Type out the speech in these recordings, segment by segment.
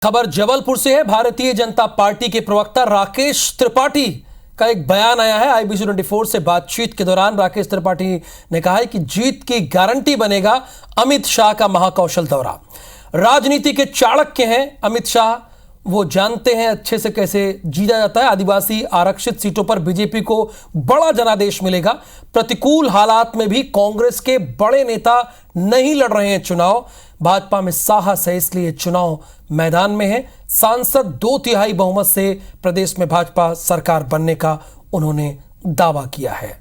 खबर जबलपुर से है। भारतीय जनता पार्टी के प्रवक्ता राकेश त्रिपाठी का एक बयान आया है। IBC 24 से बातचीत के दौरान राकेश त्रिपाठी ने कहा है कि जीत की गारंटी बनेगा अमित शाह का महाकौशल दौरा। राजनीति के चाणक्य हैं अमित शाह, वो जानते हैं अच्छे से कैसे जीता जाता है। आदिवासी आरक्षित सीटों पर बीजेपी को बड़ा जनादेश मिलेगा। प्रतिकूल हालात में भी कांग्रेस के बड़े नेता नहीं लड़ रहे हैं चुनाव। भाजपा में साहस है, इसलिए चुनाव मैदान में है। सांसद 2/3 बहुमत से प्रदेश में भाजपा सरकार बनने का उन्होंने दावा किया है।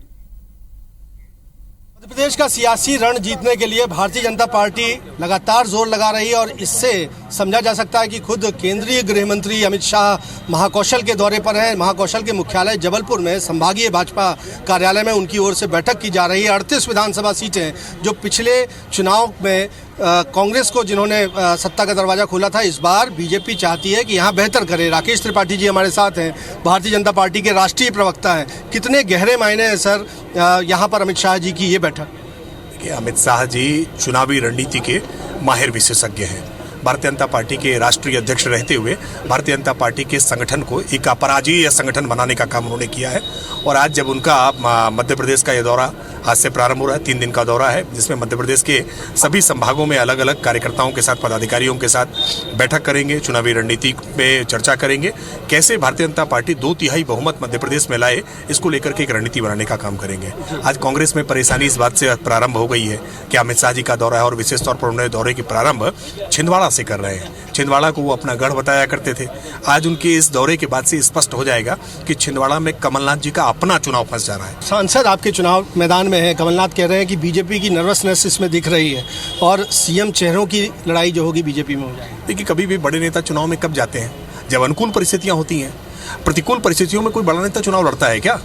मध्य प्रदेश का सियासी रण जीतने के लिए भारतीय जनता पार्टी लगातार जोर लगा रही है और इससे समझा जा सकता है कि खुद केंद्रीय गृह मंत्री अमित शाह महाकौशल के दौरे पर हैं। महाकौशल के मुख्यालय जबलपुर में संभागीय भाजपा कार्यालय में उनकी ओर से बैठक की जा रही है। 38 विधानसभा सीटें जो पिछले चुनाव में कांग्रेस को जिन्होंने सत्ता का दरवाजा खोला था, इस बार बीजेपी चाहती है कि यहाँ बेहतर करे। राकेश त्रिपाठी जी हमारे साथ हैं, भारतीय जनता पार्टी के राष्ट्रीय प्रवक्ता हैं। कितने गहरे मायने हैं सर यहाँ पर अमित शाह जी की ये बैठक? देखिए, अमित शाह जी चुनावी रणनीति के माहिर विशेषज्ञ हैं। भारतीय जनता पार्टी के राष्ट्रीय अध्यक्ष रहते हुए भारतीय जनता पार्टी के संगठन को एक अपराजयी संगठन बनाने का काम उन्होंने किया है। और आज जब उनका मध्य प्रदेश का ये दौरा आज से प्रारंभ हो रहा है, 3 दिन का दौरा है, जिसमें मध्य प्रदेश के सभी संभागों में अलग अलग कार्यकर्ताओं के साथ, पदाधिकारियों के साथ बैठक करेंगे, चुनावी रणनीति पे चर्चा करेंगे, कैसे भारतीय जनता पार्टी 2/3 बहुमत मध्य प्रदेश में लाए, इसको लेकर के एक रणनीति बनाने का काम करेंगे। आज कांग्रेस में परेशानी इस बात से प्रारंभ हो गई है कि अमित शाह जी का दौरा है और विशेष तौर पर उन्होंने दौरे की प्रारंभ छिंदवाड़ा से कर रहे हैं। छिंदवाड़ा को वो अपना गढ़ बताया करते थे। आज उनके इस दौरे के बाद से स्पष्ट हो जाएगा कि छिंदवाड़ा में कमलनाथ जी का अपना चुनाव फंस जा रहा है। सांसद आपके चुनाव मैदान में है, कमलनाथ कह रहे हैं कि बीजेपी की नर्वसनेस इसमें दिख रही है और सीएम चेहरों की लड़ाई जो होगी बीजेपी में हो जाएगी। देखिए, कभी भी बड़े नेता चुनाव में कब जाते हैं? जब अनुकूल परिस्थितियां होती हैं। प्रतिकूल परिस्थितियों में कोई बड़ा नेता चुनाव लड़ता है क्या?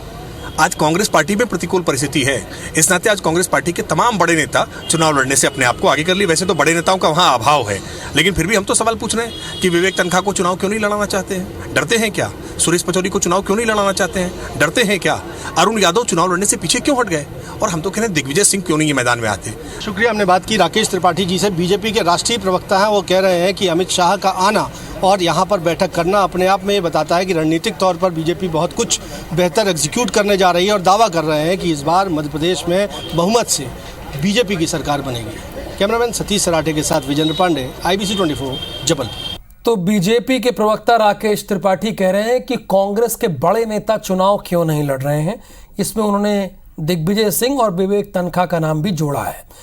आज कांग्रेस पार्टी में प्रतिकूल परिस्थिति है, इस नाते आज कांग्रेस पार्टी के तमाम बड़े नेता चुनाव लड़ने से अपने आप को आगे कर लिए। वैसे तो बड़े नेताओं का वहां अभाव है, लेकिन फिर भी हम तो सवाल पूछ रहे हैं कि विवेक तनखा को चुनाव क्यों नहीं लड़ाना चाहते हैं? डरते हैं क्या? सुरेश पचौरी को चुनाव क्यों नहीं लड़ाना चाहते हैं? डरते हैं क्या? अरुण यादव चुनाव लड़ने से पीछे क्यों हट गए? और हम तो कह रहे हैं दिग्विजय सिंह क्यों नहीं ये मैदान में आते? शुक्रिया। हमने बात की राकेश त्रिपाठी जी से, बीजेपी के राष्ट्रीय प्रवक्ता हैं। वो कह रहे हैं कि अमित शाह का आना और यहाँ पर बैठक करना अपने आप में ये बताता है कि रणनीतिक तौर पर बीजेपी बहुत कुछ बेहतर एग्जीक्यूट करने जा रही है और दावा कर रहे हैं कि इस बार मध्य प्रदेश में बहुमत से बीजेपी की सरकार बनेगी। कैमरामैन सतीश सराठे के साथ विजेंद्र पांडे, IBC 24 जबलपुर। तो बीजेपी के प्रवक्ता राकेश त्रिपाठी कह रहे हैं कि कांग्रेस के बड़े नेता चुनाव क्यों नहीं लड़ रहे हैं। इसमें उन्होंने दिग्विजय सिंह और विवेक तनखा का नाम भी जोड़ा है।